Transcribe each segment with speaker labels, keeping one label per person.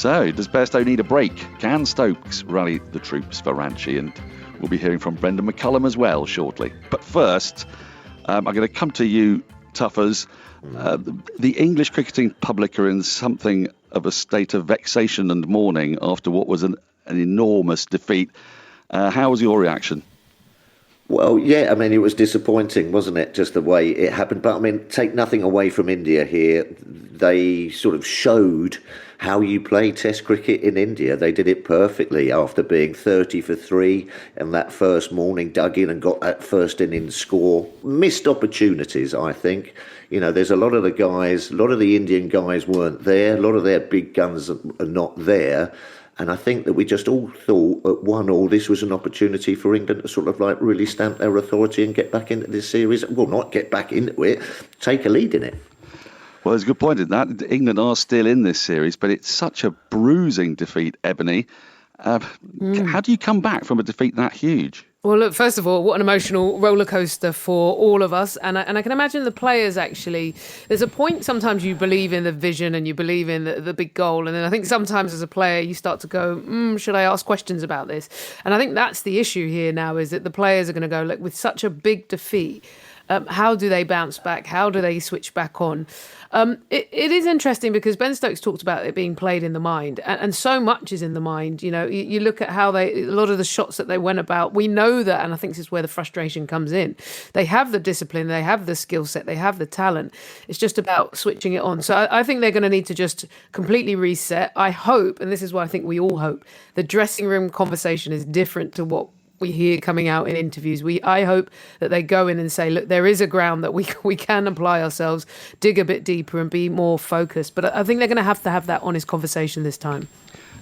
Speaker 1: So, does Bairstow need a break? Can Stokes rally the troops for Ranchi? And we'll be hearing from Brendan McCullum as well shortly. But first, I'm going to come to you, Tuffers. The English cricketing public are in something of a state of vexation and mourning after what was an enormous defeat. How was your reaction?
Speaker 2: Well, yeah, I mean, it was disappointing, wasn't it, just the way it happened. But, I mean, take nothing away from India here. They sort of showed how you play Test cricket in India. They did it perfectly after being 30 for 3 and that first morning, dug in and got that first innings score. Missed opportunities, I think. You know, there's a lot of the Indian guys weren't there. A lot of their big guns are not there. And I think that we just all thought at 1-1 this was an opportunity for England to sort of like really stamp their authority and get back into this series. Well, not get back into it, take a lead in it.
Speaker 1: Well, there's a good point in that. England are still in this series, but it's such a bruising defeat, Ebony. How do you come back from a defeat that huge?
Speaker 3: Well, look, first of all, what an emotional roller coaster for all of us. And I can imagine the players, actually. There's a point sometimes you believe in the vision and you believe in the big goal. And then I think sometimes as a player, you start to go, should I ask questions about this? And I think that's the issue here now, is that the players are going to go, look, with such a big defeat, how do they bounce back? How do they switch back on? It is interesting because Ben Stokes talked about it being played in the mind, and so much is in the mind. You know, you look at how a lot of the shots that they went about, we know that, and I think this is where the frustration comes in. They have the discipline, they have the skill set, they have the talent. It's just about switching it on. So I think they're going to need to just completely reset. I hope, and this is what I think we all hope, the dressing room conversation is different to what we hear coming out in interviews. I hope that they go in and say, look, there is a ground that we can apply ourselves, dig a bit deeper and be more focused. But I think they're going to have that honest conversation this time.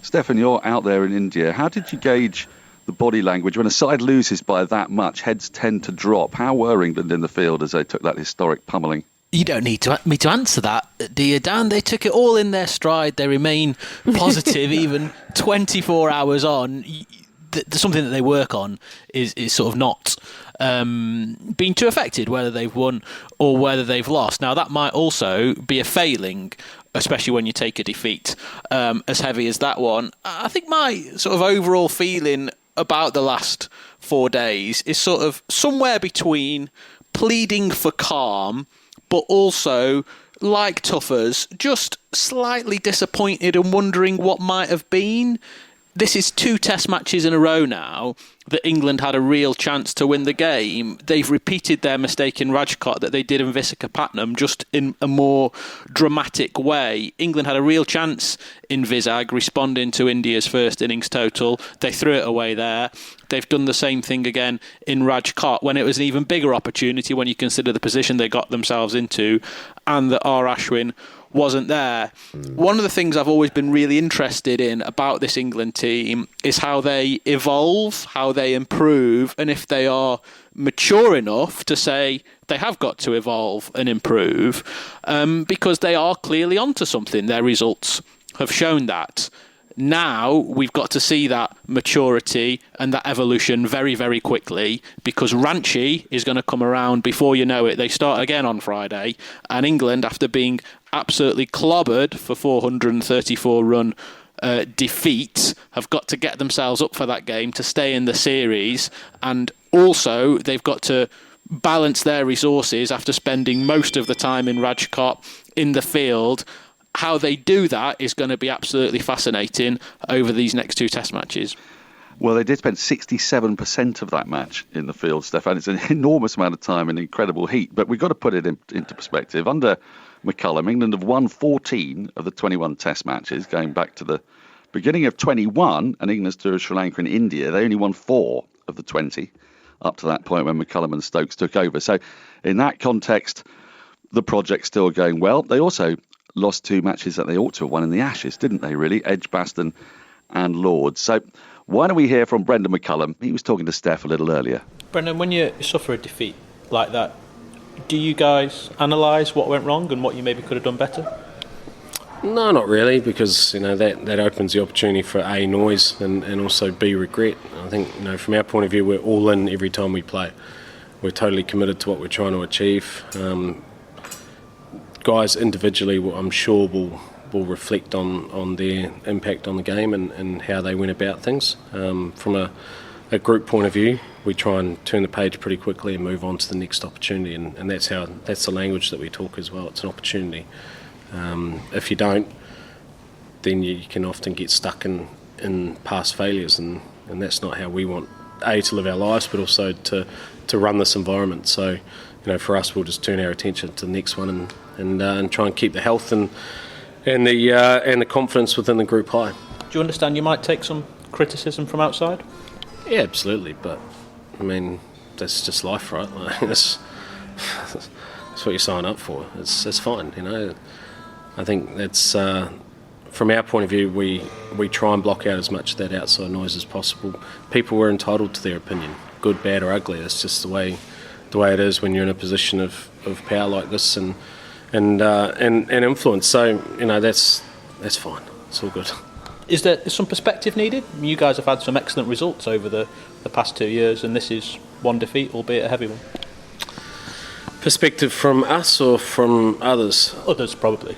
Speaker 1: Stefan, you're out there in India. How did you gauge the body language? When a side loses by that much, heads tend to drop. How were England in the field as they took that historic pummelling?
Speaker 4: You don't need me to answer that, do you, Dan? They took it all in their stride. They remain positive even 24 hours on. Something that they work on is sort of not being too affected, whether they've won or whether they've lost. Now, that might also be a failing, especially when you take a defeat as heavy as that one. I think my sort of overall feeling about the last 4 days is sort of somewhere between pleading for calm, but also, like Tuffers, just slightly disappointed and wondering what might have been. This is 2 test matches in a row now that England had a real chance to win the game. They've repeated their mistake in Rajkot that they did in Visakhapatnam, just in a more dramatic way. England had a real chance in Vizag, responding to India's first innings total. They threw it away there. They've done the same thing again in Rajkot when it was an even bigger opportunity when you consider the position they got themselves into and that R. Ashwin wasn't there. One of the things I've always been really interested in about this England team is how they evolve, how they improve, and if they are mature enough to say they have got to evolve and improve, because they are clearly onto something. Their results have shown that. Now we've got to see that maturity and that evolution very, very quickly, because Ranchi is going to come around before you know it. They start again on Friday, and England, after being absolutely clobbered for 434 run defeat, have got to get themselves up for that game to stay in the series, and also they've got to balance their resources after spending most of the time in Rajkot in the field. How they do that is going to be absolutely fascinating over these next 2 test matches.
Speaker 1: Well, they did spend 67% of that match in the field, Stefan. It's an enormous amount of time and incredible heat, but we've got to put it into perspective. Under McCullum, England have won 14 of the 21 test matches, going back to the beginning of 21, and England's tour of Sri Lanka and India. They only won 4 of the 20 up to that point when McCullum and Stokes took over. So in that context, the project's still going well. They also lost 2 matches that they ought to have won in the Ashes, didn't they, really? Edgbaston and Lords. So why don't we hear from Brendan McCullum? He was talking to Steph a little earlier.
Speaker 5: Brendan, when you suffer a defeat like that, do you guys analyse what went wrong and what you maybe could have done better?
Speaker 6: No, not really, because that opens the opportunity for A, noise, and also B, regret. I think from our point of view, we're all in every time we play. We're totally committed to what we're trying to achieve. Guys individually, I'm sure, will will reflect on their impact on the game and how they went about things. From a group point of view, we try and turn the page pretty quickly and move on to the next opportunity, and that's the language that we talk as well. It's an opportunity. If you don't, then you can often get stuck in past failures, and that's not how we want to live our lives, but also to run this environment. So, for us, we'll just turn our attention to the next one and try and keep the health and the confidence within the group high.
Speaker 5: Do you understand you might take some criticism from outside?
Speaker 6: Yeah, absolutely. But I mean, that's just life, right? Like, that's what you sign up for. It's fine, I think that's from our point of view, we try and block out as much of that outside noise as possible. People are entitled to their opinion, good, bad, or ugly. That's just the way it is when you're in a position of power like this and influence. So that's fine. It's all good.
Speaker 5: Is there some perspective needed? You guys have had some excellent results over the past 2 years, and this is one defeat, albeit a heavy one.
Speaker 6: Perspective from us or from others?
Speaker 5: Others, probably.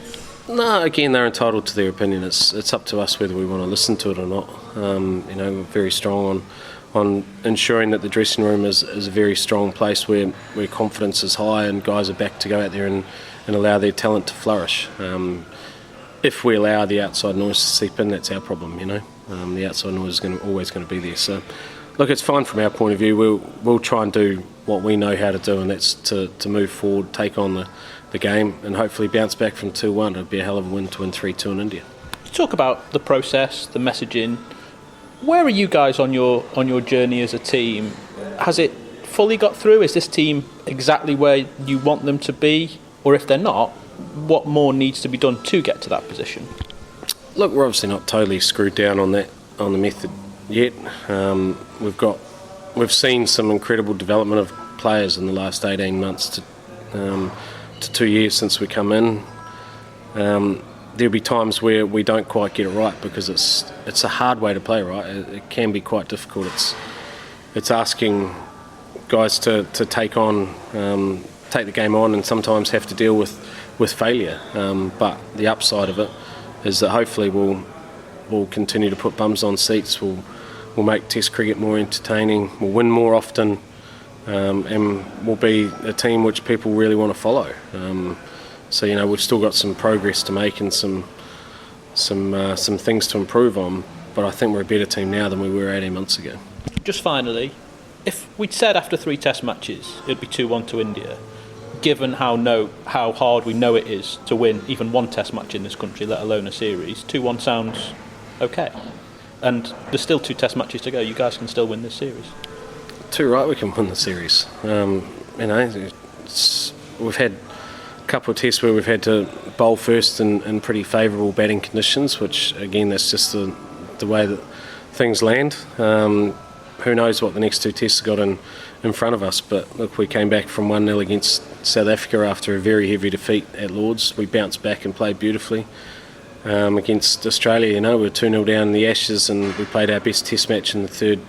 Speaker 6: No, again, they're entitled to their opinion. It's up to us whether we want to listen to it or not. We're very strong on ensuring that the dressing room is a very strong place where confidence is high and guys are back to go out there and allow their talent to flourish. If we allow the outside noise to seep in, that's our problem, The outside noise is always going to be there. So, look, it's fine from our point of view. We'll try and do what we know how to do, and that's to move forward, take on the game, and hopefully bounce back from 2-1. It'd be a hell of a win to win 3-2 in India.
Speaker 5: You talk about the process, the messaging. Where are you guys on your journey as a team? Has it fully got through? Is this team exactly where you want them to be? Or if they're not, what more needs to be done to get to that position?
Speaker 6: Look, we're obviously not totally screwed down on the method yet. We've seen some incredible development of players in the last 18 months to 2 years since we come in. There'll be times where we don't quite get it right because it's a hard way to play, right? It can be quite difficult. It's asking guys to take the game on and sometimes have to deal with failure. But the upside of it is that hopefully we'll continue to put bums on seats. We'll make Test cricket more entertaining. We'll win more often. And we'll be a team which people really want to follow. So we've still got some progress to make and some things to improve on. But I think we're a better team now than we were 18 months ago.
Speaker 5: Just finally, if we'd said after 3 Test matches it'd be 2-1 to India, given how hard we know it is to win even one Test match in this country, let alone a series, 2-1 sounds okay. And there's still 2 Test matches to go. You guys can still win this series.
Speaker 6: Too right, we can win the series. We've had a couple of tests where we've had to bowl first in pretty favourable batting conditions, which again, that's just the way that things land. Who knows what the next 2 tests have got in front of us? But look, we came back from 1-0 against South Africa after a very heavy defeat at Lords. We bounced back and played beautifully. Against Australia, we were 2-0 down in the Ashes, and we played our best Test match in the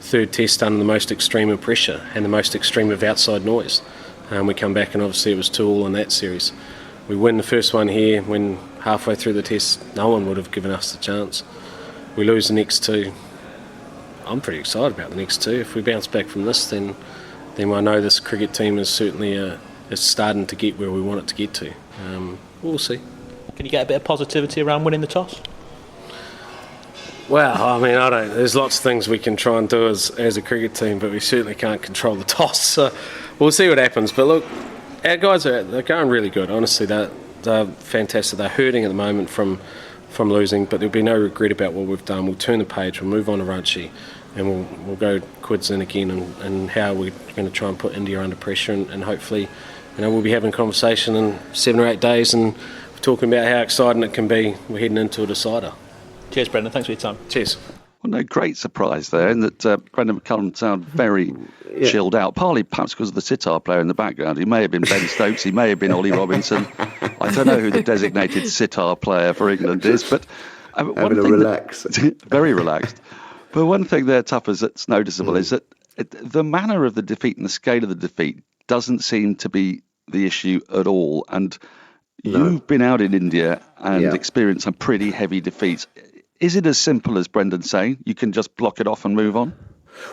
Speaker 6: third test under the most extreme of pressure and the most extreme of outside noise. We come back and obviously it was 2-2 in that series. We win the first one here when halfway through the test no one would have given us the chance. We lose the next 2. I'm pretty excited about the next 2. If we bounce back from this, then I know this cricket team is certainly is starting to get where we want it to get to. We'll see.
Speaker 5: Can you get a bit of positivity around winning the toss?
Speaker 6: Well, I mean, there's lots of things we can try and do as a cricket team, but we certainly can't control the toss. So we'll see what happens. But look, our guys they're going really good. Honestly, they're fantastic. They're hurting at the moment from losing, but there'll be no regret about what we've done. We'll turn the page. We'll move on to Ranchi, and we'll go quids in again and how we're going to try and put India under pressure, and hopefully, we'll be having a conversation in 7 or 8 days and talking about how exciting it can be. We're heading into a decider.
Speaker 5: Cheers, Brendan. Thanks for your time.
Speaker 6: Cheers.
Speaker 1: Well, no, great surprise there, in that Brendan McCullum sounded very chilled out, partly perhaps because of the sitar player in the background. He may have been Ben Stokes, he may have been Ollie Robinson. I don't know who the designated sitar player for England is, but
Speaker 2: having a relax.
Speaker 1: Very relaxed. But one thing there, Tuffers, that's noticeable is that the manner of the defeat and the scale of the defeat doesn't seem to be the issue at all. And You've been out in India and
Speaker 2: Yeah.
Speaker 1: experienced some pretty heavy defeats. Is it as simple as Brendan's saying? You can just block it off and move on?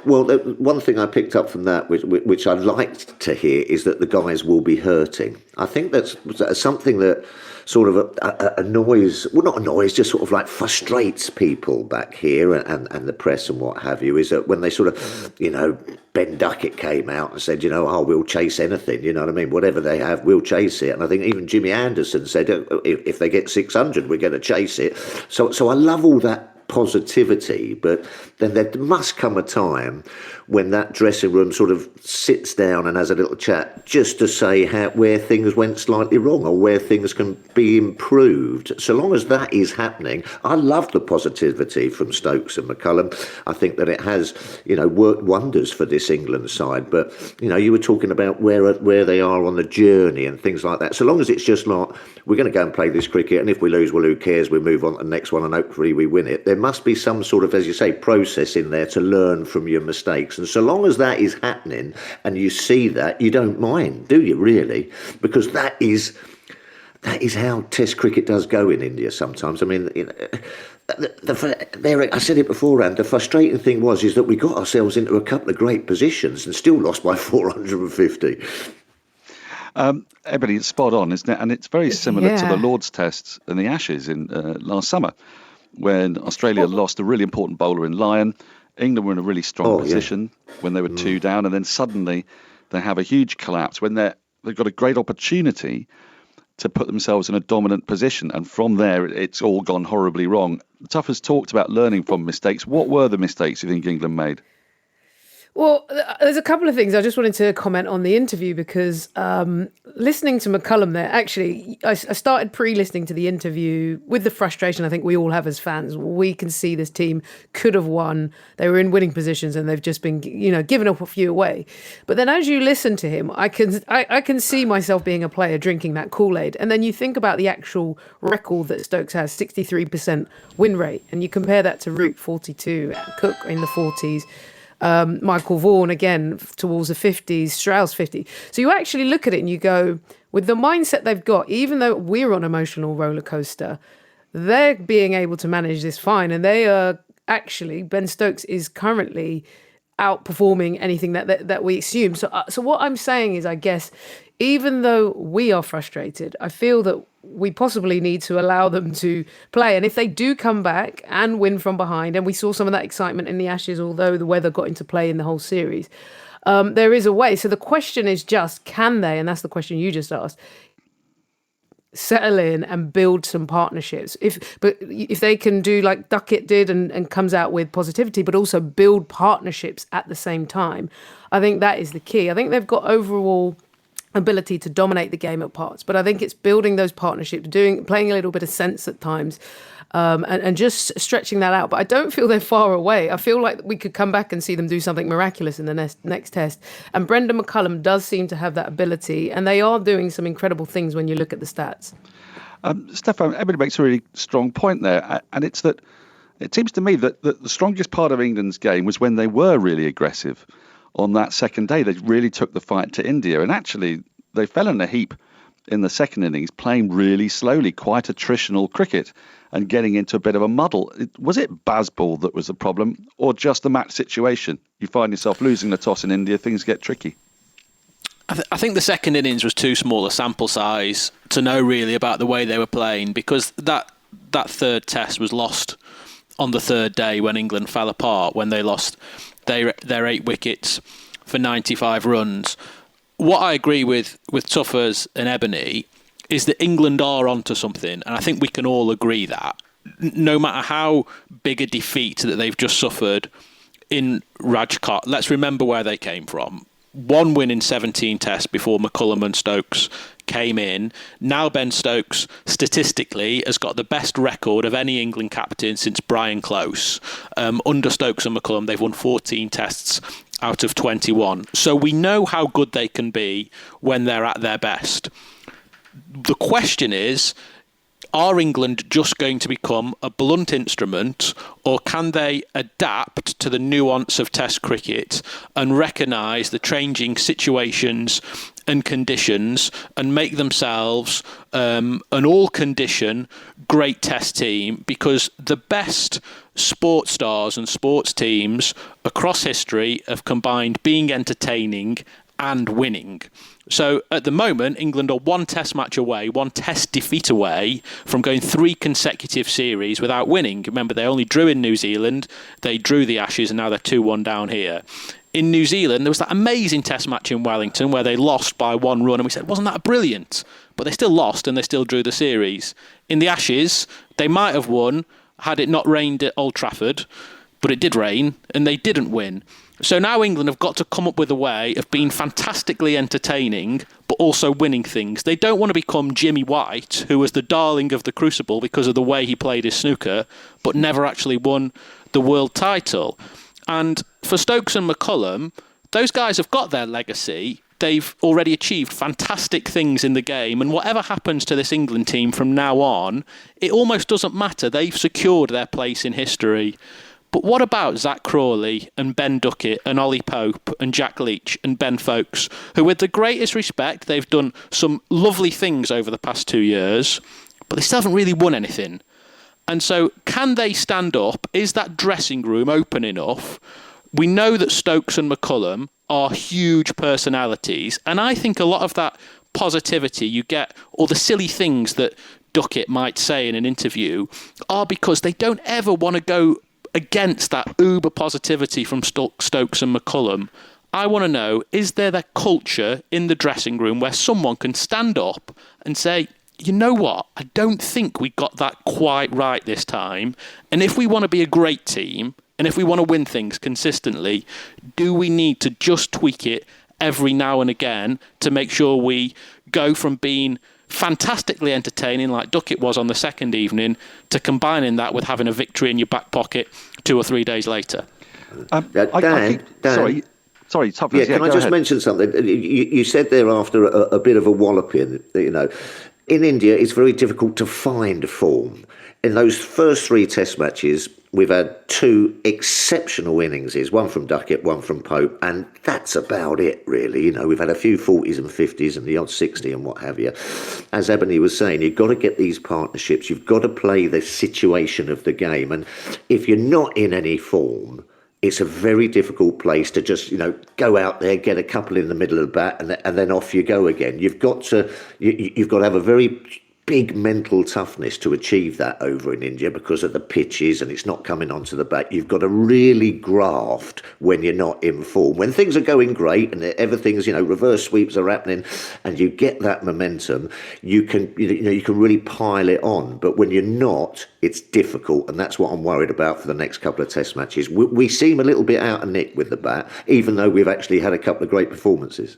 Speaker 2: Well, one thing I picked up from that, which I liked to hear, is that the guys will be hurting. I think that's something that sort of annoys, well, not annoys, just sort of like frustrates people back here and the press and what have you, is that when they sort of, Ben Duckett came out and said, we'll chase anything, you know what I mean? Whatever they have, we'll chase it. And I think even Jimmy Anderson said, if they get 600, we're going to chase it. So I love all that positivity, but then there must come a time when that dressing room sort of sits down and has a little chat just to say where things went slightly wrong or where things can be improved. So long as that is happening, I love the positivity from Stokes and McCullum. I think that it has, worked wonders for this England side. But, you were talking about where they are on the journey and things like that. So long as it's just like, we're going to go and play this cricket, and if we lose, well, who cares? We move on to the next one and hopefully we win it. There must be some sort of, as you say, process in there to learn from your mistakes. And so long as that is happening and you see that, you don't mind, do you, really? Because that is how Test cricket does go in India sometimes. I mean, I said it beforehand, the frustrating thing is that we got ourselves into a couple of great positions and still lost by 450.
Speaker 1: Ebony, it's spot on, isn't it? And it's very similar to the Lord's Test and the Ashes in last summer, when Australia lost a really important bowler in Lyon. England were in a really strong position when they were 2 down, and then suddenly they have a huge collapse when they've got a great opportunity to put themselves in a dominant position, and from there it's all gone horribly wrong. Tuff has talked about learning from mistakes. What were the mistakes you think England made?
Speaker 3: Well, there's a couple of things I just wanted to comment on the interview, because listening to McCullum there, actually, I started pre-listening to the interview with the frustration I think we all have as fans. We can see this team could have won. They were in winning positions and they've just been, given up a few away. But then as you listen to him, I can see myself being a player drinking that Kool-Aid. And then you think about the actual record that Stokes has, 63% win rate. And you compare that to Root, 42, Cook in the 40s. Michael Vaughan again towards the 50s, Strauss 50. So you actually look at it and you go, with the mindset they've got, even though we're on an emotional roller coaster, they're being able to manage this fine. And they are actually, Ben Stokes is currently outperforming anything that we assume. So what I'm saying is, I guess, even though we are frustrated, I feel that we possibly need to allow them to play. And if they do come back and win from behind, and we saw some of that excitement in the Ashes, although the weather got into play in the whole series, there is a way. So the question is just, can they, and that's the question you just asked, settle in and build some partnerships? If they can do like Duckett did and comes out with positivity, but also build partnerships at the same time, I think that is the key. I think they've got overall ability to dominate the game at parts, but I think it's building those partnerships, playing a little bit of sense at times, and just stretching that out. But I don't feel they're far away. I feel like we could come back and see them do something miraculous in the next test. And Brendan McCullum does seem to have that ability, and they are doing some incredible things when you look at the stats.
Speaker 1: Stefan, everybody makes a really strong point there, and it's that it seems to me that the strongest part of England's game was when they were really aggressive. On that second day, they really took the fight to India, and actually they fell in a heap in the second innings, playing really slowly, quite attritional cricket, and getting into a bit of a muddle. Was it Bazball that was the problem, or just the match situation? You find yourself losing the toss in India, things get tricky.
Speaker 4: I think the second innings was too small a sample size to know really about the way they were playing, because that third test was lost on the third day when England fell apart, when they lost their 8 wickets for 95 runs. What I agree with Tuffers and Ebony is that England are onto something, and I think we can all agree that. No matter how big a defeat that they've just suffered in Rajkot, let's remember where they came from. 1 win in 17 tests before McCullum and Stokes came in. Now Ben Stokes, statistically, has got the best record of any England captain since Brian Close. Under Stokes and McCullum, they've won 14 tests out of 21. So we know how good they can be when they're at their best. The question is, are England just going to become a blunt instrument, or can they adapt to the nuance of Test cricket and recognise the changing situations and conditions and make themselves an all-condition great Test team? Because the best sports stars and sports teams across history have combined being entertaining and winning. So at the moment, England are one Test match away, one Test defeat away from going 3 consecutive series without winning. Remember, they only drew in New Zealand, they drew the Ashes, and now they're 2-1 down here. In New Zealand, there was that amazing Test match in Wellington where they lost by 1 run, and we said, wasn't that brilliant? But they still lost and they still drew the series. In the Ashes, they might have won had it not rained at Old Trafford, but it did rain and they didn't win. So now England have got to come up with a way of being fantastically entertaining, but also winning things. They don't want to become Jimmy White, who was the darling of the Crucible because of the way he played his snooker, but never actually won the world title. And for Stokes and McCullum, those guys have got their legacy. They've already achieved fantastic things in the game, and whatever happens to this England team from now on, it almost doesn't matter. They've secured their place in history. But what about Zach Crawley and Ben Duckett and Ollie Pope and Jack Leach and Ben Folkes, who, with the greatest respect, they've done some lovely things over the past 2 years, but they still haven't really won anything. And so can they stand up? Is that dressing room open enough? We know that Stokes and McCullum are huge personalities, and I think a lot of that positivity you get, or the silly things that Duckett might say in an interview, are because they don't ever want to go against that uber positivity from Stokes and McCullum. I want to know, is there that culture in the dressing room where someone can stand up and say, you know what, I don't think we got that quite right this time, and if we want to be a great team, and if we want to win things consistently, do we need to just tweak it every now and again to make sure we go from being fantastically entertaining like Duckett was on the second evening to combining that with having a victory in your back pocket 2 or 3 days later?
Speaker 2: Dan,
Speaker 1: sorry, Tuffers.
Speaker 2: Yeah, can I just mention something? You said there after a bit of a walloping, in India it's very difficult to find form. In those first 3 Test matches, we've had 2 exceptional innings, one from Duckett, one from Pope, and that's about it, really. We've had a few 40s and 50s and the odd 60 and what have you. As Ebony was saying, you've got to get these partnerships. You've got to play the situation of the game. And if you're not in any form, it's a very difficult place to just, go out there, get a couple in the middle of the bat, and then off you go again. You've got to have a very big mental toughness to achieve that over in India because of the pitches and it's not coming onto the bat. You've got to really graft when you're not in form. When things are going great and everything's, reverse sweeps are happening and you get that momentum, you can really pile it on. But when you're not, it's difficult, and that's what I'm worried about for the next couple of Test matches. We seem a little bit out of nick with the bat, even though we've actually had a couple of great performances.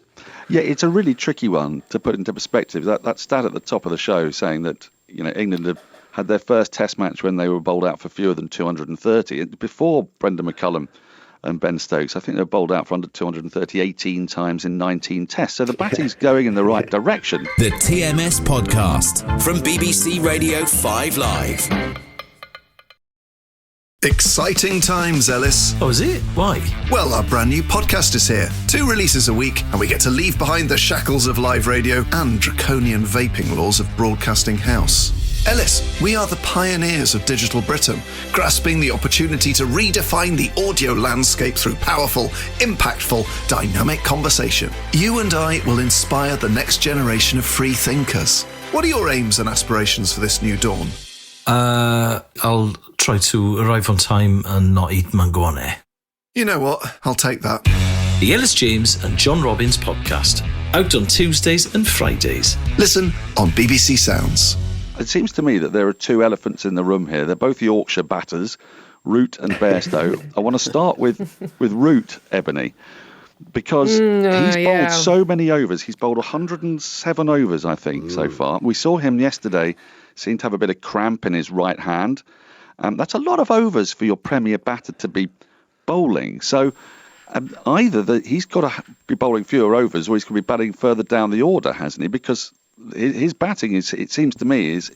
Speaker 1: Yeah, it's a really tricky one to put into perspective. That stat at the top of the show saying that England have had their first Test match when they were bowled out for fewer than 230. Before Brendan McCullum and Ben Stokes, I think they were bowled out for under 230 18 times in 19 Tests. So the batting's going in the right direction.
Speaker 7: The TMS Podcast from BBC Radio 5 Live.
Speaker 8: Exciting times, Ellis.
Speaker 9: Oh, is it? Why?
Speaker 8: Well, our brand new podcast is here. 2 releases a week, and we get to leave behind the shackles of live radio and draconian vaping laws of Broadcasting House. Ellis, we are the pioneers of digital Britain, grasping the opportunity to redefine the audio landscape through powerful, impactful, dynamic conversation. You and I will inspire the next generation of free thinkers. What are your aims and aspirations for this new dawn?
Speaker 9: I'll try to arrive on time and not eat mangoane.
Speaker 8: You know what? I'll take that.
Speaker 9: The Ellis James and John Robbins podcast, out on Tuesdays and Fridays.
Speaker 8: Listen on BBC Sounds.
Speaker 1: It seems to me that there are 2 elephants in the room here. They're both Yorkshire batters, Root and Bairstow. I want to start with Root, Ebony, because he's bowled so many overs. He's bowled 107 overs, I think, so far. We saw him yesterday, seemed to have a bit of cramp in his right hand. That's a lot of overs for your premier batter to be bowling. So either he's got to be bowling fewer overs or he's going to be batting further down the order, hasn't he? Because his batting, it seems to me, is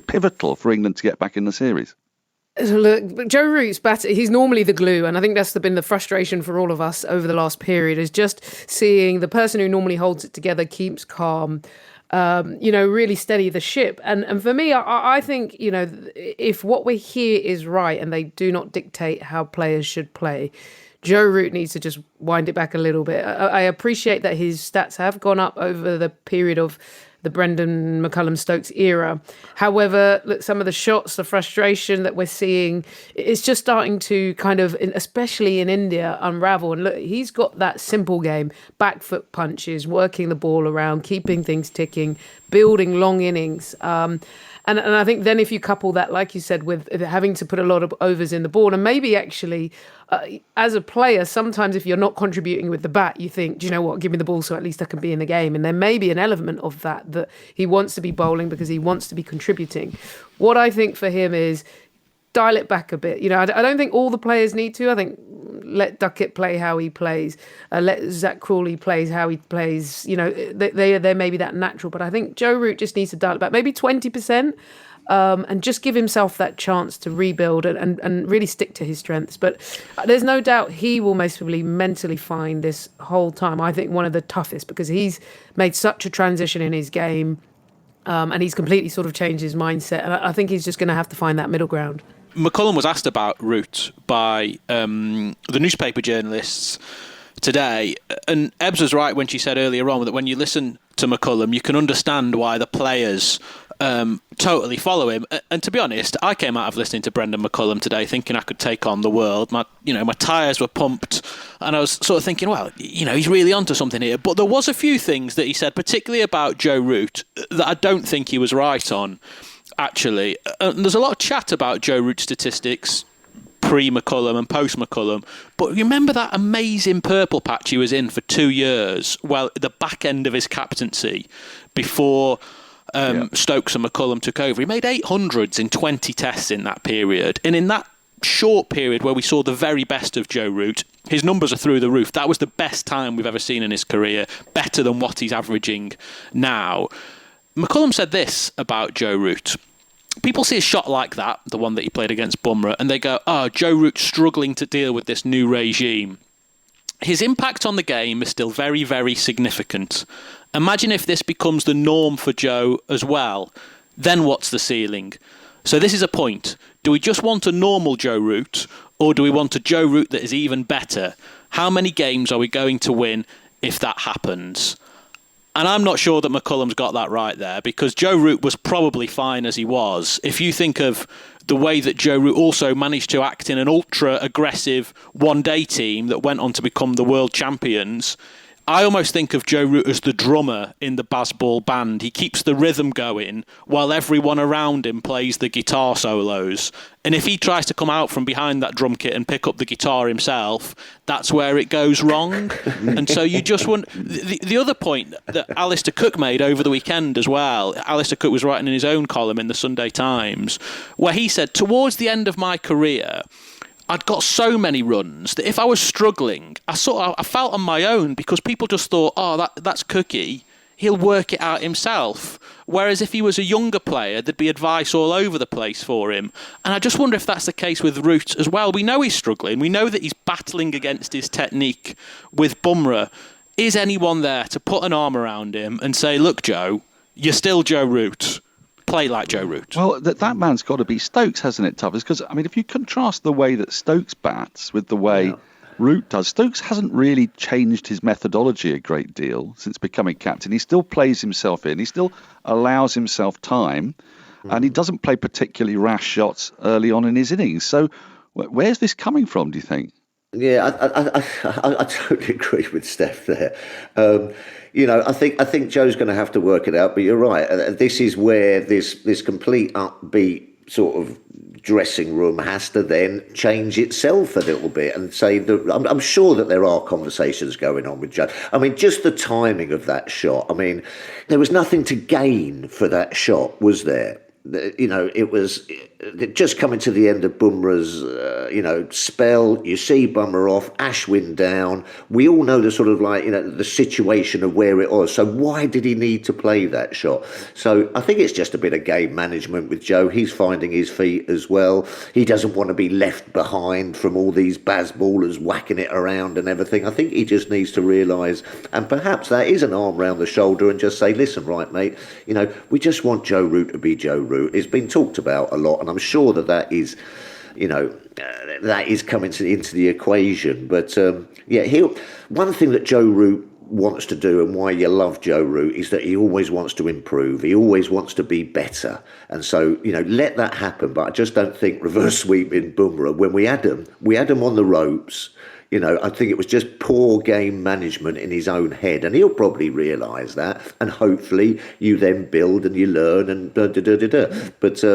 Speaker 1: pivotal for England to get back in the series.
Speaker 3: So look, Joe Root's batter, he's normally the glue, and I think that's been the frustration for all of us over the last period, is just seeing the person who normally holds it together, keeps calm, really steady the ship. And for me, I think, if what we hear is right and they do not dictate how players should play, Joe Root needs to just wind it back a little bit. I appreciate that his stats have gone up over the period of the Brendan McCullum-Stokes era. However, look, some of the shots, the frustration that we're seeing, it's just starting to kind of, especially in India, unravel. And look, he's got that simple game, back foot punches, working the ball around, keeping things ticking, building long innings. And I think then if you couple that, like you said, with having to put a lot of overs in the ball, and maybe actually, as a player, sometimes if you're not contributing with the bat, you think, do you know what, give me the ball so at least I can be in the game. And there may be an element of that he wants to be bowling because he wants to be contributing. What I think for him is dial it back a bit. I don't think all the players need to. I think let Duckett play how he plays. Let Zach Crawley play how he plays. They may be that natural, but I think Joe Root just needs to dial it back, maybe 20%, and just give himself that chance to rebuild and really stick to his strengths. But there's no doubt he will most probably mentally find this whole time, I think, one of the toughest, because he's made such a transition in his game, and he's completely sort of changed his mindset. And I think he's just going to have to find that middle ground.
Speaker 4: McCullum was asked about Root by the newspaper journalists today, and Ebbs was right when she said earlier on that when you listen to McCullum, you can understand why the players totally follow him. And to be honest, I came out of listening to Brendan McCullum today thinking I could take on the world. My tyres were pumped, and I was sort of thinking, well, he's really onto something here. But there was a few things that he said, particularly about Joe Root, that I don't think he was right on. Actually, there's a lot of chat about Joe Root statistics pre-McCullum and post-McCullum, but remember that amazing purple patch he was in for 2 years, well, the back end of his captaincy, before Stokes and McCullum took over. He made 800s in 20 tests in that period, and in that short period where we saw the very best of Joe Root, his numbers are through the roof. That was the best time we've ever seen in his career, better than what he's averaging now. McCullum said this about Joe Root. People see a shot like that, the one that he played against Bumrah, and they go, Joe Root's struggling to deal with this new regime. His impact on the game is still very, very significant. Imagine if this becomes the norm for Joe as well. Then what's the ceiling? So this is a point. Do we just want a normal Joe Root, or do we want a Joe Root that is even better? How many games are we going to win if that happens? And I'm not sure that McCullum's got that right there, because Joe Root was probably fine as he was. If you think of the way that Joe Root also managed to act in an ultra-aggressive one-day team that went on to become the world champions, I almost think of Joe Root as the drummer in the Bazball band. He keeps the rhythm going while everyone around him plays the guitar solos. And if he tries to come out from behind that drum kit and pick up the guitar himself, that's where it goes wrong. And so you just want... The other point that Alistair Cook made over the weekend as well, Alistair Cook was writing in his own column in the Sunday Times, where he said, towards the end of my career, I'd got so many runs that if I was struggling, I felt on my own, because people just thought, that's Cookie, he'll work it out himself. Whereas if he was a younger player, there'd be advice all over the place for him. And I just wonder if that's the case with Root as well. We know he's struggling. We know that he's battling against his technique with Bumrah. Is anyone there to put an arm around him and say, look, Joe, you're still Joe Root. Play like Joe Root.
Speaker 1: Well, that man's got to be Stokes, hasn't it, Tuffers? Because, if you contrast the way that Stokes bats with the way Root does, Stokes hasn't really changed his methodology a great deal since becoming captain. He still plays himself in. He still allows himself time, and he doesn't play particularly rash shots early on in his innings. So where's this coming from, do you think?
Speaker 2: Yeah, I totally agree with Steph there. I think Joe's going to have to work it out, but you're right. This is where this complete upbeat sort of dressing room has to then change itself a little bit and say that I'm sure that there are conversations going on with Joe. Just the timing of that shot. There was nothing to gain for that shot, was there? It was just coming to the end of Bumrah's, spell. You see Bumrah off, Ashwin down. We all know the sort of the situation of where it was. So why did he need to play that shot? So I think it's just a bit of game management with Joe. He's finding his feet as well. He doesn't want to be left behind from all these Bazballers whacking it around and everything. I think he just needs to realise, and perhaps that is an arm round the shoulder, and just say, listen, right, mate, we just want Joe Root to be Joe Root. It's been talked about a lot, and I'm sure that is, that is coming into the equation. But one thing that Joe Root wants to do, and why you love Joe Root, is that he always wants to improve. He always wants to be better. And so, let that happen. But I just don't think reverse sweeping Bumrah, when we had him on the ropes, I think it was just poor game management in his own head, and he'll probably realise that, and hopefully you then build and you learn and But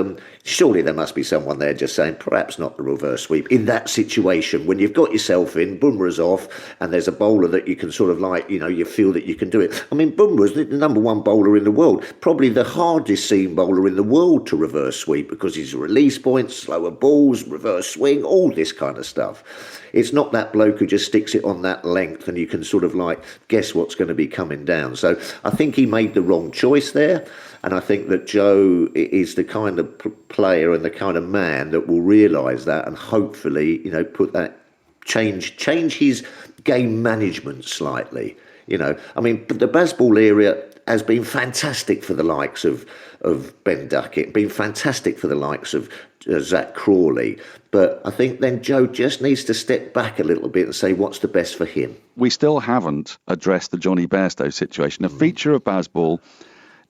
Speaker 2: surely there must be someone there just saying, perhaps not the reverse sweep in that situation when you've got yourself in, Bumrah's off, and there's a bowler that you can sort of you feel that you can do it. I mean, Bumrah's the number one bowler in the world, probably the hardest seam bowler in the world to reverse sweep, because his release points, slower balls, reverse swing, all this kind of stuff. It's not that bloke who just sticks it on that length and you can sort of guess what's going to be coming down. So I think he made the wrong choice there. And I think that Joe is the kind of player and the kind of man that will realise that, and hopefully, put that change his game management slightly. I mean, the Bazball area has been fantastic for the likes of Ben Duckett, been fantastic for the likes of Zach Crawley. But I think then Joe just needs to step back a little bit and say what's the best for him.
Speaker 1: We still haven't addressed the Johnny Bairstow situation. A feature of Bazball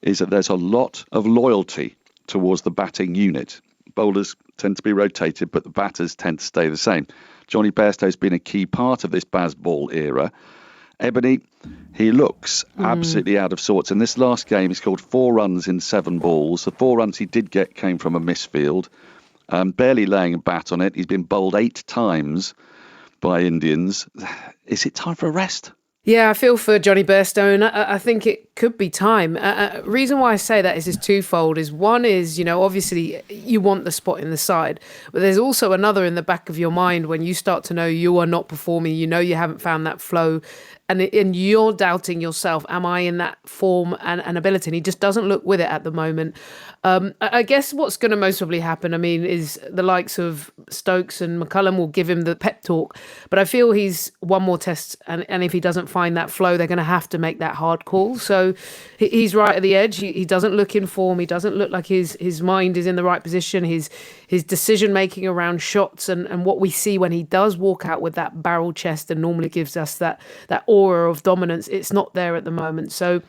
Speaker 1: is that there's a lot of loyalty towards the batting unit. Bowlers tend to be rotated, but the batters tend to stay the same. Johnny Bairstow's been a key part of this Bazball era. Ebony, he looks absolutely out of sorts. In this last game, he scored 4 runs in 7 balls. The 4 runs he did get came from a misfield. Barely laying a bat on it. He's been bowled 8 times by Indians. Is it time for a rest?
Speaker 3: Yeah, I feel for Johnny Bairstow, and I think it could be time. Reason why I say that is twofold. One is, obviously you want the spot in the side, but there's also another in the back of your mind when you start to know you are not performing, you haven't found that flow, and you're doubting yourself, am I in that form and ability? And he just doesn't look with it at the moment. I guess what's going to most probably happen, is the likes of Stokes and McCullum will give him the pep talk, but I feel he's one more test, and if he doesn't find that flow, they're going to have to make that hard call. So he's right at the edge. He doesn't look in form. He doesn't look like his mind is in the right position. His decision making around shots and what we see when he does walk out with that barrel chest and normally gives us that aura of dominance, it's not there at the moment. So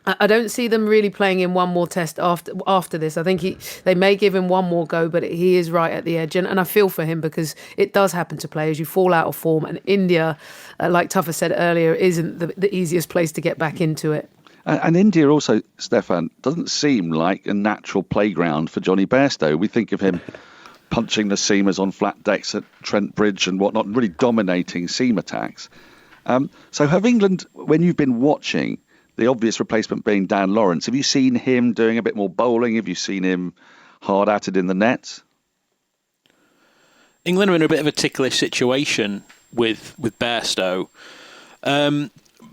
Speaker 3: I don't see them really playing in one more test after this. I think they may give him one more go, but he is right at the edge. And I feel for him because it does happen to players. You fall out of form, and India, like Tuffer said earlier, isn't the easiest place to get back into it.
Speaker 1: And India also, Stefan, doesn't seem like a natural playground for Johnny Bairstow. We think of him punching the seamers on flat decks at Trent Bridge and whatnot, really dominating seam attacks. So have England, when you've been watching, the obvious replacement being Dan Lawrence, have you seen him doing a bit more bowling? Have you seen him hard at it in the nets?
Speaker 4: England are in a bit of a ticklish situation with Bairstow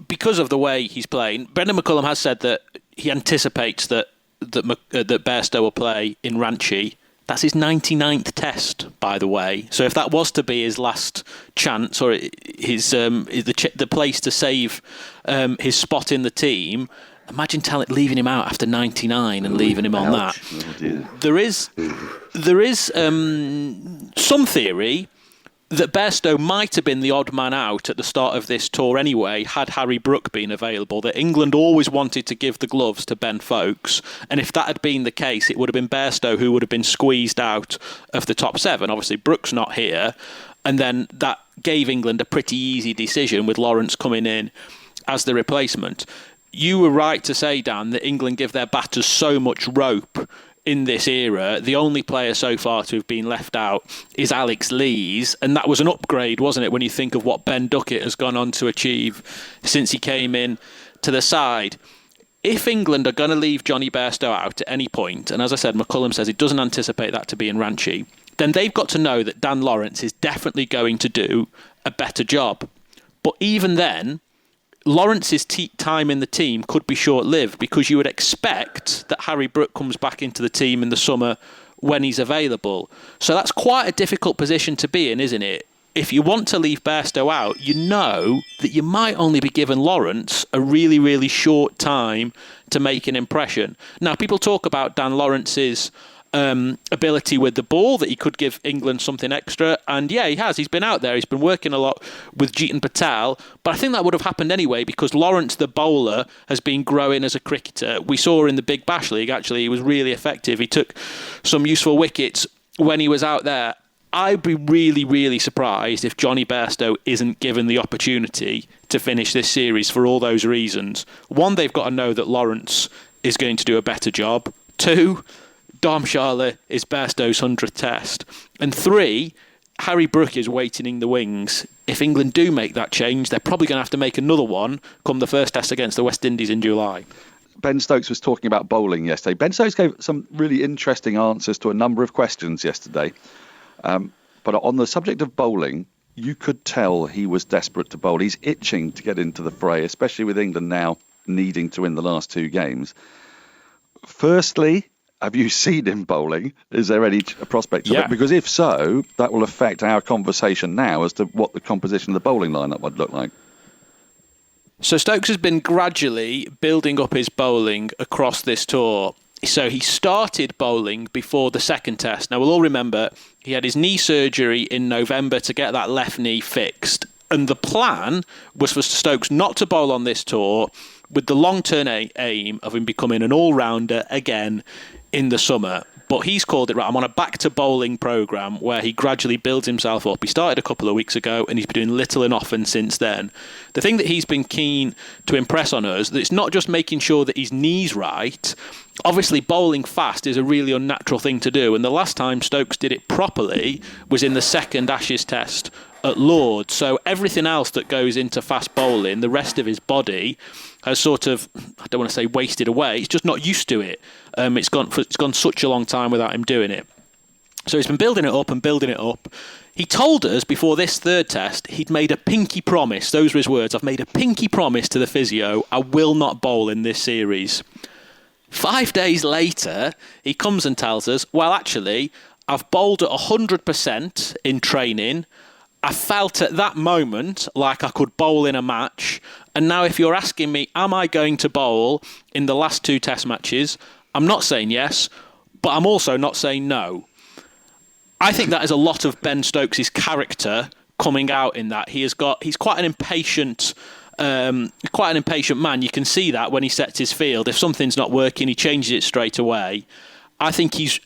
Speaker 4: because of the way he's playing. Brendan McCullum has said that he anticipates that Bairstow will play in Ranchi. That's his 99th test, by the way. So if that was to be his last chance, or the place to save his spot in the team, imagine leaving him out after 99 and leaving him on that. Oh, there is some theory that Bairstow might have been the odd man out at the start of this tour anyway, had Harry Brook been available, that England always wanted to give the gloves to Ben Foakes, and if that had been the case, it would have been Bairstow who would have been squeezed out of the top 7. Obviously, Brook's not here, and then that gave England a pretty easy decision with Lawrence coming in as the replacement. You were right to say, Dan, that England give their batters so much rope in this era. The only player so far to have been left out is Alex Lees, and that was an upgrade, wasn't it, when you think of what Ben Duckett has gone on to achieve since he came in to the side. if England are going to leave Johnny Bairstow out at any point, and as I said, McCullum says he doesn't anticipate that to be in Ranchi, then they've got to know that Dan Lawrence is definitely going to do a better job. But even then, Lawrence's time in the team could be short-lived, because you would expect that Harry Brook comes back into the team in the summer when he's available. So that's quite a difficult position to be in, isn't it? If you want to leave Bairstow out, you know that you might only be giving Lawrence a really, really short time to make an impression. Now, people talk about Dan Lawrence's ability with the ball, that he could give England something extra, and yeah, he has. He's been out there, he's been working a lot with Jeetan Patel, but I think that would have happened anyway, because Lawrence, the bowler, has been growing as a cricketer. We saw in the Big Bash League, actually, he was really effective. He took some useful wickets when he was out there. I'd be really, really surprised if Johnny Bairstow isn't given the opportunity to finish this series for all those reasons. One, they've got to know that Lawrence is going to do a better job. Two, Dharamshala is Bairstow's 100th test. And three, Harry Brook is waiting in the wings. If England do make that change, they're probably going to have to make another one come the first test against the West Indies in July.
Speaker 1: Ben Stokes was talking about bowling yesterday. Ben Stokes gave some really interesting answers to a number of questions yesterday. But on the subject of bowling, you could tell he was desperate to bowl. He's itching to get into the fray, especially with England now needing to win the last two games. Firstly, have you seen him bowling? Is there any prospect of it? Because if so, that will affect our conversation now as to what the composition of the bowling lineup would look like.
Speaker 4: So Stokes has been gradually building up his bowling across this tour. So he started bowling before the second test. Now, we'll all remember he had his knee surgery in November to get that left knee fixed. And the plan was for Stokes not to bowl on this tour, with the long-term aim of him becoming an all-rounder again in the summer. But he's called it, right, I'm on a back-to-bowling programme where he gradually builds himself up. He started a couple of weeks ago and he's been doing little and often since then. The thing that he's been keen to impress on us, that it's not just making sure that his knee's right. Obviously, bowling fast is a really unnatural thing to do, and the last time Stokes did it properly was in the second Ashes test at Lord's. So everything else that goes into fast bowling, the rest of his body has sort of, I don't want to say wasted away, he's just not used to it. It's gone such a long time without him doing it. So he's been building it up and building it up. He told us before this third test he'd made a pinky promise. Those were his words. I've made a pinky promise to the physio. I will not bowl in this series. 5 days later, he comes and tells us, well, actually, I've bowled at 100% in training. I felt at that moment like I could bowl in a match. And now if you're asking me, am I going to bowl in the last two test matches? I'm not saying yes, but I'm also not saying no. I think that is a lot of Ben Stokes' character coming out in that. He's quite an impatient man. You can see that when he sets his field. If something's not working, he changes it straight away. I think he's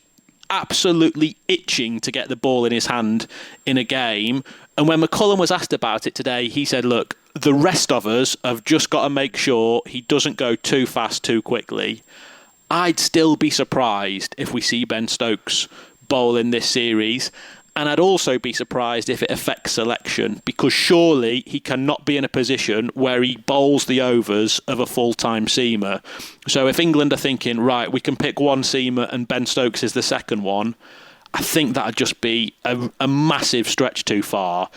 Speaker 4: absolutely itching to get the ball in his hand in a game. And when McCullum was asked about it today, he said, look, the rest of us have just got to make sure he doesn't go too fast too quickly. I'd still be surprised if we see Ben Stokes bowl in this series. And I'd also be surprised if it affects selection, because surely he cannot be in a position where he bowls the overs of a full-time seamer. So if England are thinking, right, we can pick one seamer and Ben Stokes is the second one, I think that would just be a massive stretch too far.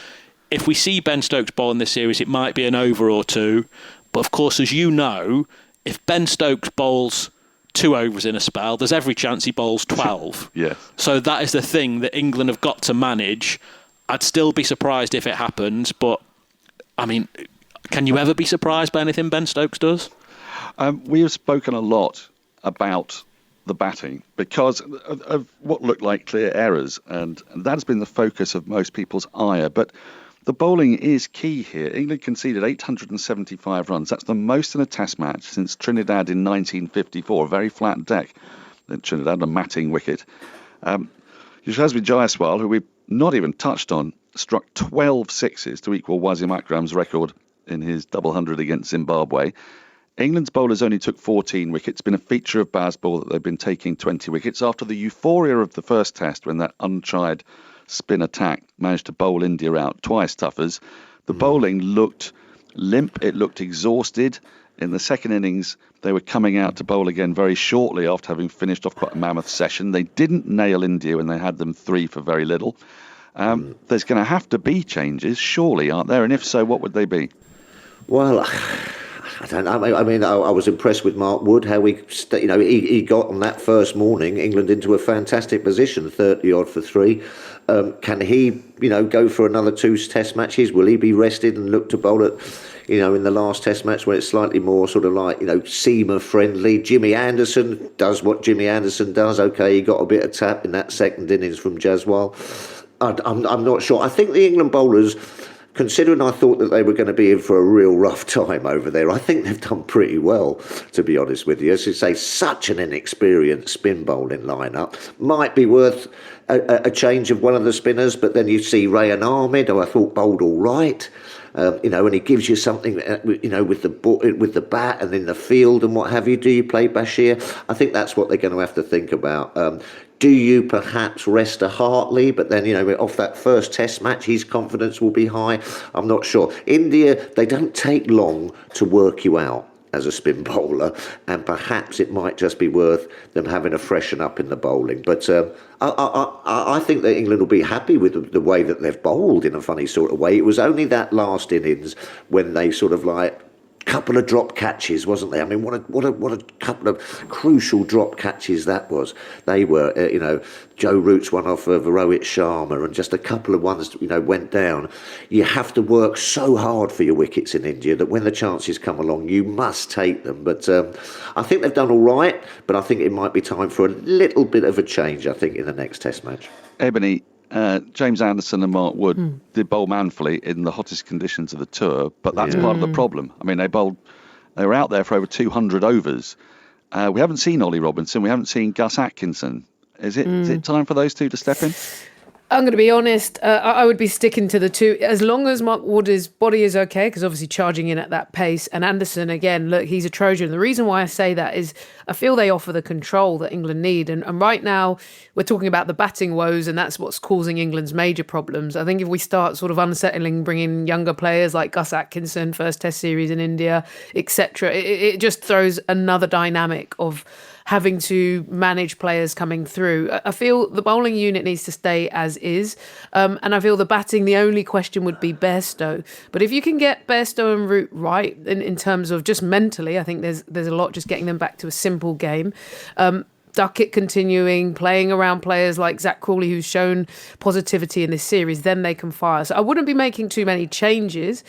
Speaker 4: If we see Ben Stokes bowl in this series, it might be an over or two. But of course, as you know, if Ben Stokes bowls 2 overs in a spell, there's every chance he bowls 12.
Speaker 1: Yes.
Speaker 4: So that is the thing that England have got to manage. I'd still be surprised if it happens, but I mean, can you ever be surprised by anything Ben Stokes does?
Speaker 1: We have spoken a lot about the batting because of what looked like clear errors, and that's been the focus of most people's ire. But the bowling is key here. England conceded 875 runs. That's the most in a test match since Trinidad in 1954. A very flat deck in Trinidad, a matting wicket. Yashasvi Jaiswal, who we've not even touched on, struck 12 sixes to equal Wasim Akram's record in his double hundred against Zimbabwe. England's bowlers only took 14 wickets. It's been a feature of Bazball that they've been taking 20 wickets after the euphoria of the first test when that untried spin attack managed to bowl India out twice. Tuffers. The bowling looked limp. It looked exhausted. In the second innings, they were coming out to bowl again very shortly after having finished off quite a mammoth session. They didn't nail India when they had them 3 for very little. There's going to have to be changes, surely, aren't there? And if so, what would they be?
Speaker 2: Well, I don't know. I mean, I was impressed with Mark Wood, how he got on that first morning England into a fantastic position, 30-odd for 3. Can he, go for another 2 test matches? Will he be rested and look to bowl at, in the last test match when it's slightly more sort of like, seamer friendly? Jimmy Anderson does what Jimmy Anderson does. Okay, he got a bit of tap in that second innings from Jaswal. I'm not sure. I think the England bowlers, considering I thought that they were going to be in for a real rough time over there, I think they've done pretty well, to be honest with you. As you say, such an inexperienced spin bowling lineup. Might be worth a change of one of the spinners, but then you see Rayan Ahmed, who I thought bowled all right. And he gives you something, with the bat and in the field and what have you. Do you play Bashir? I think that's what they're going to have to think about. Do you perhaps rest a Hartley, but then, off that first test match, his confidence will be high? I'm not sure. India, they don't take long to work you out as a spin bowler, and perhaps it might just be worth them having a freshen up in the bowling. But I think that England will be happy with the way that they've bowled in a funny sort of way. It was only that last innings when they sort of like couple of drop catches, wasn't they? I mean, what a couple of crucial drop catches that was. They were, Joe Root's one off of Rohit Sharma, and just a couple of ones, went down. You have to work so hard for your wickets in India that when the chances come along, you must take them. But I think they've done all right, but I think it might be time for a little bit of a change, I think, in the next test match.
Speaker 1: Ebony, James Anderson and Mark Wood did bowl manfully in the hottest conditions of the tour, but that's part of the problem. I mean, they were out there for over 200 overs. We haven't seen Ollie Robinson, we haven't seen Gus Atkinson. Is it time for those two to step in?
Speaker 3: I'm going to be honest, I would be sticking to the 2 as long as Mark Wood's body is okay, because obviously charging in at that pace, and Anderson, again, look, he's a Trojan. The reason why I say that is I feel they offer the control that England need, and right now we're talking about the batting woes, and that's what's causing England's major problems. I think if we start sort of unsettling, bringing younger players like Gus Atkinson, first test series in India, etc., it just throws another dynamic of having to manage players coming through. I feel the bowling unit needs to stay as is. And I feel the batting, the only question would be Bairstow. But if you can get Bairstow and Root right in terms of just mentally, I think there's a lot just getting them back to a simple game. Duckett continuing, playing around players like Zach Crawley, who's shown positivity in this series, then they can fire. So I wouldn't be making too many changes.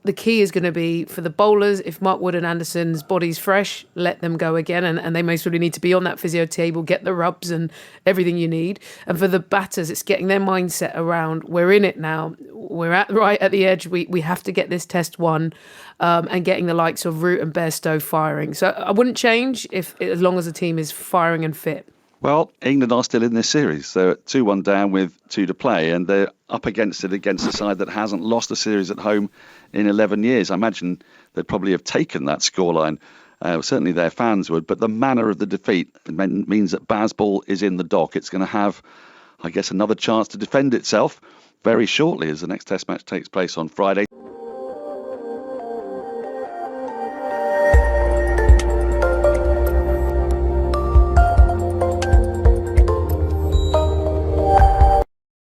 Speaker 3: The key is going to be for the bowlers, if Mark Wood and Anderson's body's fresh, let them go again. And they most really need to be on that physio table, get the rubs and everything you need. And for the batters, it's getting their mindset around, we're in it now. We're right at the edge. We have to get this test won, and getting the likes of Root and Bairstow firing. So I wouldn't change as long as the team is firing and fit.
Speaker 1: Well, England are still in this series. So 2-1 down with 2 to play, and they're up against a side that hasn't lost a series at home in 11 years. I imagine they'd probably have taken that scoreline. Certainly their fans would. But the manner of the defeat means that Bazball is in the dock. It's going to have, I guess, another chance to defend itself very shortly as the next test match takes place on Friday.